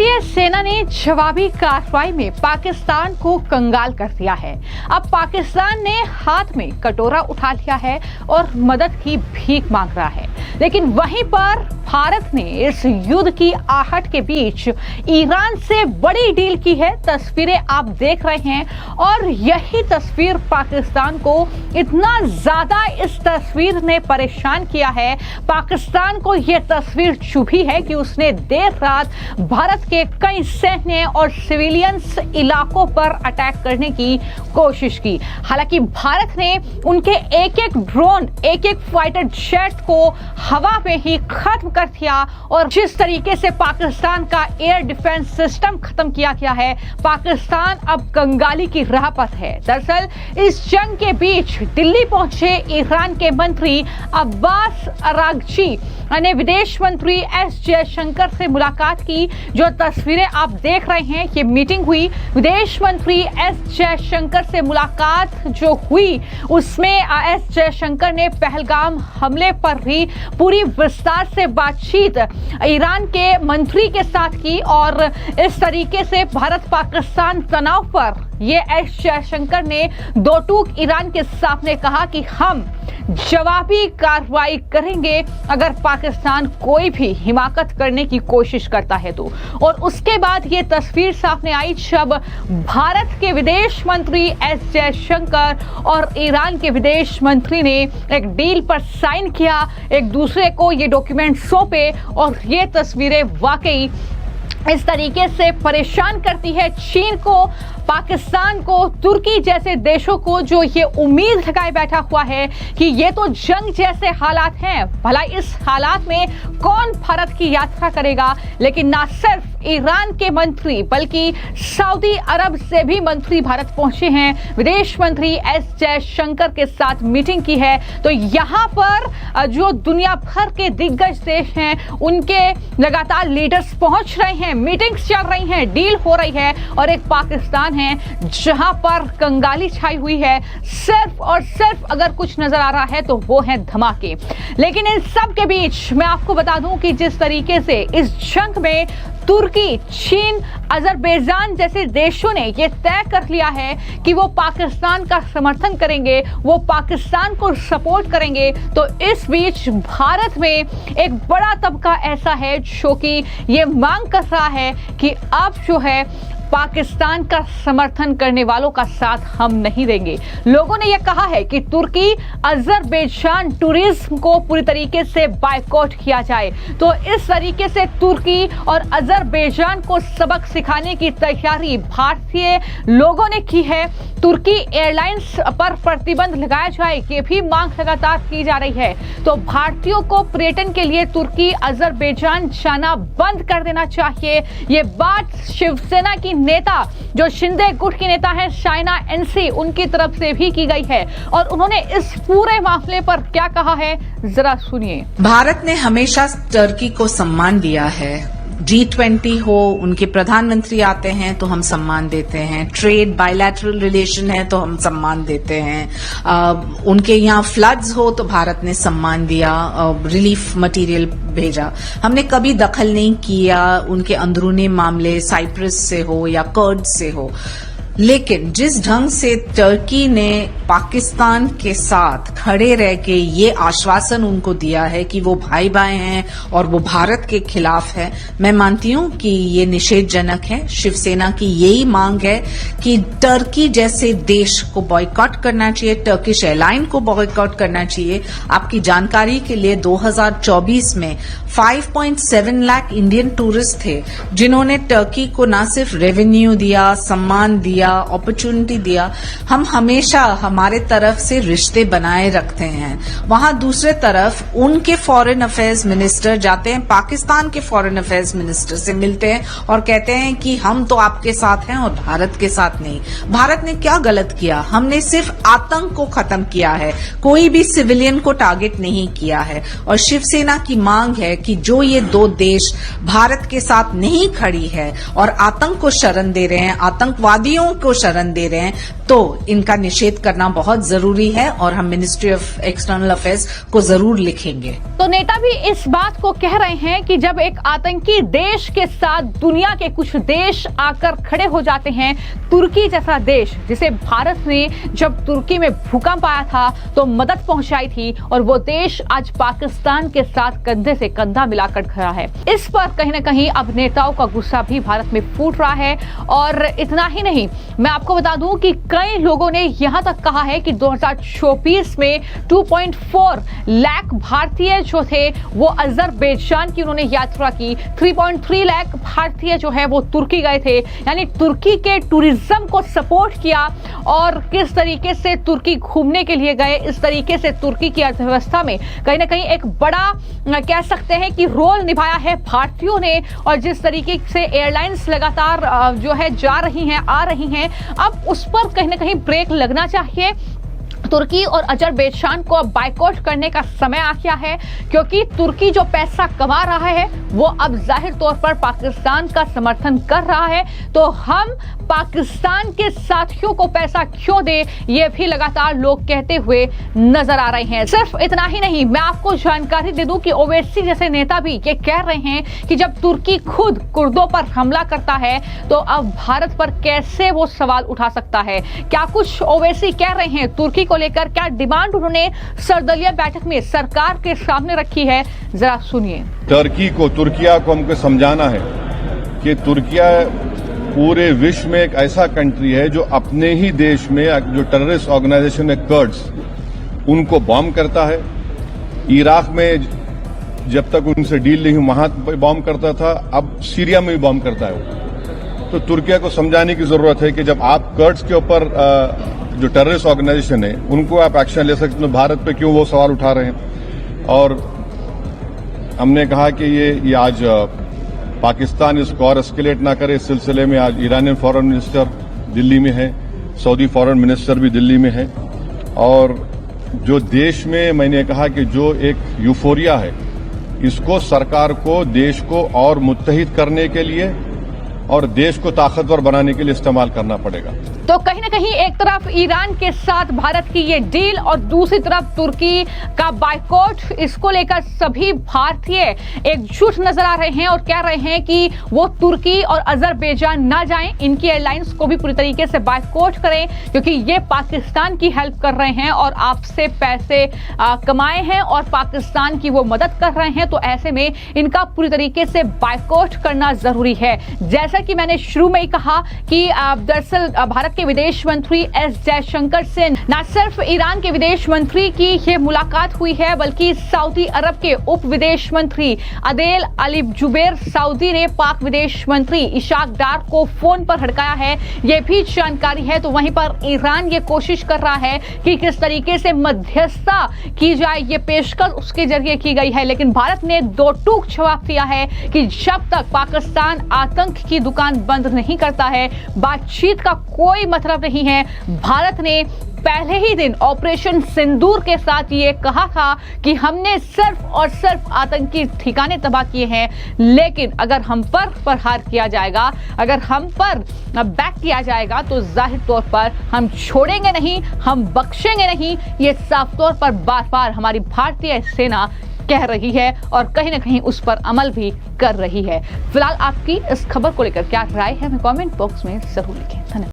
भारतीय सेना ने जवाबी कार्रवाई में पाकिस्तान को कंगाल कर दिया है। अब पाकिस्तान ने हाथ में कटोरा उठा लिया है और मदद की भीख मांग रहा है। लेकिन वहीं पर भारत ने इस युद्ध की आहट के बीच ईरान से बड़ी डील की है। तस्वीरें आप देख रहे हैं और यही तस्वीर पाकिस्तान को इतना ज्यादा इस तस्वीर ने परेशान किया है। पाकिस्तान को यह तस्वीर चुभी है कि उसने देर रात भारत के कई सैन्य और सिविलियंस इलाकों पर अटैक करने की कोशिश की। हालांकि भारत ने उनके एक एक ड्रोन, एक एक फाइटर जेट को हवा में ही खत्म कर दिया और जिस तरीके से पाकिस्तान का एयर डिफेंस सिस्टम खत्म किया गया है, पाकिस्तान अब कंगाली की राह पर है। दरअसल इस जंग के बीच दिल्ली पहुंचे ईरान के मंत्री अब्बास अरागची ने विदेश मंत्री एस जयशंकर से मुलाकात की। जो तस्वीरें आप देख रहे हैं, ये मीटिंग हुई। विदेश मंत्री एस जयशंकर से मुलाकात जो हुई उसमें एस जयशंकर ने पहलगाम हमले पर भी पूरी विस्तार से बातचीत ईरान के मंत्री के साथ की और इस तरीके से भारत पाकिस्तान तनाव पर ये एस जयशंकर ने दो टूक ईरान के सामने कहा कि हम जवाबी कार्रवाई करेंगे अगर पाकिस्तान कोई भी हिमाकत करने की कोशिश करता है तो। और उसके बाद ये तस्वीर सामने आई जब भारत के विदेश मंत्री एस जयशंकर और ईरान के विदेश मंत्री ने एक डील पर साइन किया, एक दूसरे को ये डॉक्यूमेंट सौंपे और ये तस्वीरें वाकई इस तरीके से परेशान करती है चीन को, पाकिस्तान को, तुर्की जैसे देशों को जो ये उम्मीद लगाए बैठा हुआ है कि ये तो जंग जैसे हालात हैं, भला इस हालात में कौन भारत की यात्रा करेगा। लेकिन ना सिर्फ ईरान के मंत्री बल्कि सऊदी अरब से भी मंत्री भारत पहुंचे हैं। विदेश मंत्री एस जयशंकर के साथ मीटिंग की है। तो यहाँ पर जो दुनिया भर के दिग्गज देश हैं उनके लगातार लीडर्स पहुंच रहे हैं, मीटिंग्स चल रही हैं, डील हो रही है और एक पाकिस्तान है जहां पर कंगाली छाई हुई है। सिर्फ और सिर्फ अगर कुछ नजर आ रहा है तो वो है धमाके। लेकिन इन सब के बीच मैं आपको बता दूं कि जिस तरीके से इस जंग में तुर्की, चीन, अजरबैजान जैसे देशों ने यह तय कर लिया है कि वो पाकिस्तान का समर्थन करेंगे, वो पाकिस्तान को सपोर्ट करेंगे, तो इस बीच भारत में एक बड़ा तबका ऐसा है जो कि ये मांग कर रहा है कि अब जो है पाकिस्तान का समर्थन करने वालों का साथ हम नहीं देंगे। लोगों ने यह कहा है कि तुर्की, अजरबैजान टूरिज्म को पूरी तरीके से बायकॉट किया जाए। तो इस तरीके से तुर्की और अजरबैजान को सबक सिखाने की तैयारी भारतीय लोगों ने की है। तुर्की एयरलाइंस पर प्रतिबंध लगाया जाए, ये भी मांग लगातार की जा रही है। तो भारतीयों को पर्यटन के लिए तुर्की, अजरबैजान जाना बंद कर देना चाहिए। ये बात शिवसेना की नेता जो शिंदे गुट की नेता है शाइना एनसी, उनकी तरफ से भी की गई है और उन्होंने इस पूरे मामले पर क्या कहा है जरा सुनिए। भारत ने हमेशा टर्की को सम्मान दिया है। G20 हो, उनके प्रधानमंत्री आते हैं तो हम सम्मान देते हैं। ट्रेड बायलैटरल रिलेशन है तो हम सम्मान देते हैं। उनके यहाँ फ्लड्स हो तो भारत ने सम्मान दिया, रिलीफ मटेरियल भेजा। हमने कभी दखल नहीं किया उनके अंदरूनी मामले, साइप्रस से हो या कर्ड से हो। लेकिन जिस ढंग से टर्की ने पाकिस्तान के साथ खड़े रह के ये आश्वासन उनको दिया है कि वो भाई भाई हैं और वो भारत के खिलाफ है, मैं मानती हूं कि ये निषेधजनक है। शिवसेना की यही मांग है कि टर्की जैसे देश को बॉयकॉट करना चाहिए, टर्किश एयरलाइन को बॉयकॉट करना चाहिए। आपकी जानकारी के लिए 2024 में 5.7 लाख इंडियन टूरिस्ट थे जिन्होंने टर्की को न सिर्फ रेवेन्यू दिया, सम्मान दिया, अपॉर्चुनिटी दिया। हम हमेशा हमारे तरफ से रिश्ते बनाए रखते हैं। वहां दूसरे तरफ उनके फॉरेन अफेयर्स मिनिस्टर जाते हैं, पाकिस्तान के फॉरेन अफेयर्स मिनिस्टर से मिलते हैं और कहते हैं कि हम तो आपके साथ हैं और भारत के साथ नहीं। भारत ने क्या गलत किया? हमने सिर्फ आतंक को खत्म किया है, कोई भी सिविलियन को टारगेट नहीं किया है। और शिवसेना की मांग है कि जो ये दो देश भारत के साथ नहीं खड़ी है और आतंक को शरण दे रहे हैं, आतंकवादियों को शरण दे रहे हैं, तो इनका निषेध करना बहुत जरूरी है और हम मिनिस्ट्री ऑफ एक्सटर्नल अफेयर्स को जरूर लिखेंगे। तो नेता भी इस बात को कह रहे हैं कि जब एक आतंकी देश के साथ दुनिया के कुछ देश आकर खड़े हो जाते हैं, तुर्की जैसा देश जिसे भारत ने जब तुर्की में भूकंप आया था तो मदद पहुंचाई थी, और वो देश आज पाकिस्तान के साथ कंधे से कंधा मिलाकर खड़ा है। इस पर कहीं ना कहीं अब नेताओं का गुस्सा भी भारत में फूट रहा है। और इतना ही नहीं, मैं आपको बता दूं कि कई लोगों ने यहां तक कहा है कि 2024 में 2.4 लाख भारतीय जो थे वो अजरबैजान की उन्होंने यात्रा की, 3.3 लाख भारतीय जो है वो तुर्की गए थे। यानी तुर्की के टूरिज्म को सपोर्ट किया, और किस तरीके से तुर्की घूमने के लिए गए, इस तरीके से तुर्की की अर्थव्यवस्था में कहीं ना कहीं एक बड़ा कह सकते हैं कि रोल निभाया है भारतीयों ने। और जिस तरीके से एयरलाइंस लगातार जो है जा रही हैं, आ रही हैं, अब उस पर कहीं ना कहीं ब्रेक लगना चाहिए। तुर्की और अजरबैजान को अब बायकॉट करने का समय आ गया है, क्योंकि तुर्की जो पैसा कमा रहा है वो अब जाहिर तौर पर पाकिस्तान का समर्थन कर रहा है। तो हम पाकिस्तान के साथियों को पैसा क्यों दे, ये भी लगातार लोग कहते हुए नजर आ रहे हैं। सिर्फ इतना ही नहीं, मैं आपको जानकारी दे दूं कि ओवैसी जैसे नेता भी ये कह रहे हैं कि जब तुर्की खुद कुर्दों पर हमला करता है तो अब भारत पर कैसे वो सवाल उठा सकता है। क्या कुछ ओवैसी कह रहे हैं तुर्की को लेकर, क्या डिमांड उन्होंने सर्वदलीय बैठक में सरकार के सामने रखी है, जरा सुनिए। तुर्किया को हमको समझाना है कि तुर्किया पूरे विश्व में एक ऐसा कंट्री है जो अपने ही देश में जो टेररिस्ट ऑर्गेनाइजेशन है कर्ड्स, उनको बॉम्ब करता है। इराक में जब तक उनसे डील नहीं वहां बॉम्ब करता था, अब सीरिया में भी बॉम्ब करता है। तो तुर्किया को समझाने की जरूरत है कि जब आप कर्ड्स के ऊपर जो टेररिस्ट ऑर्गेनाइजेशन है उनको आप एक्शन ले सकते, तो भारत पे क्यों वो सवाल उठा रहे हैं। और हमने कहा कि ये आज पाकिस्तान इसको और एस्केलेट ना करे। इस सिलसिले में आज ईरानियन फॉरेन मिनिस्टर दिल्ली में है, सऊदी फॉरेन मिनिस्टर भी दिल्ली में है। और जो देश में मैंने कहा कि जो एक यूफोरिया है, इसको सरकार को देश को और मुत्तहिद करने के लिए और देश को ताकतवर बनाने के लिए इस्तेमाल करना पड़ेगा। तो कहीं ना कहीं एक तरफ ईरान के साथ भारत की ये डील और दूसरी तरफ तुर्की का बायकॉट, इसको लेकर सभी भारतीय एकजुट नजर आ रहे हैं और कह रहे हैं कि वो तुर्की और अजरबैजान ना जाएं, इनकी एयरलाइंस को भी पूरी तरीके से बायकॉट करें, क्योंकि ये पाकिस्तान की हेल्प कर रहे हैं और आपसे पैसे कमाए हैं और पाकिस्तान की वो मदद कर रहे हैं। तो ऐसे में इनका पूरी तरीके से बायकॉट करना जरूरी है। जैसा कि मैंने शुरू में ही कहा कि दरअसल भारत के विदेश मंत्री एस जयशंकर से न सिर्फ ईरान के विदेश मंत्री की ये मुलाकात हुई है, बल्कि सऊदी अरब के उप विदेश मंत्री अदेल अली जुबैर सऊदी ने पाक विदेश मंत्री इशाक डार को फोन पर हड़काया है, ये भी जानकारी है। तो वहीं पर ईरान ये कोशिश कर रहा है कि किस तरीके से मध्यस्थता की जाए, ये पेशकश उसके जरिए की गई है। लेकिन भारत ने दो टूक जवाब दिया है कि जब तक पाकिस्तान आतंक की दुकान बंद नहीं करता है, बातचीत का कोई मतलब नहीं है। भारत ने पहले ही दिन ऑपरेशन सिंदूर के साथ ये कहा था कि हमने सिर्फ और सिर्फ आतंकी ठिकाने तबाह किए हैं, लेकिन अगर हम पर प्रहार किया जाएगा, अगर हम पर बैक किया जाएगा, तो जाहिर तौर पर हम छोड़ेंगे नहीं, हम बख्शेंगे नहीं। ये साफ तौर पर बार बार हमारी भारतीय सेना कह रही है और कहीं ना कहीं उस पर अमल भी कर रही है। फिलहाल आपकी इस खबर को लेकर क्या राय है, हमें कमेंट बॉक्स में जरूर लिखें। धन्यवाद।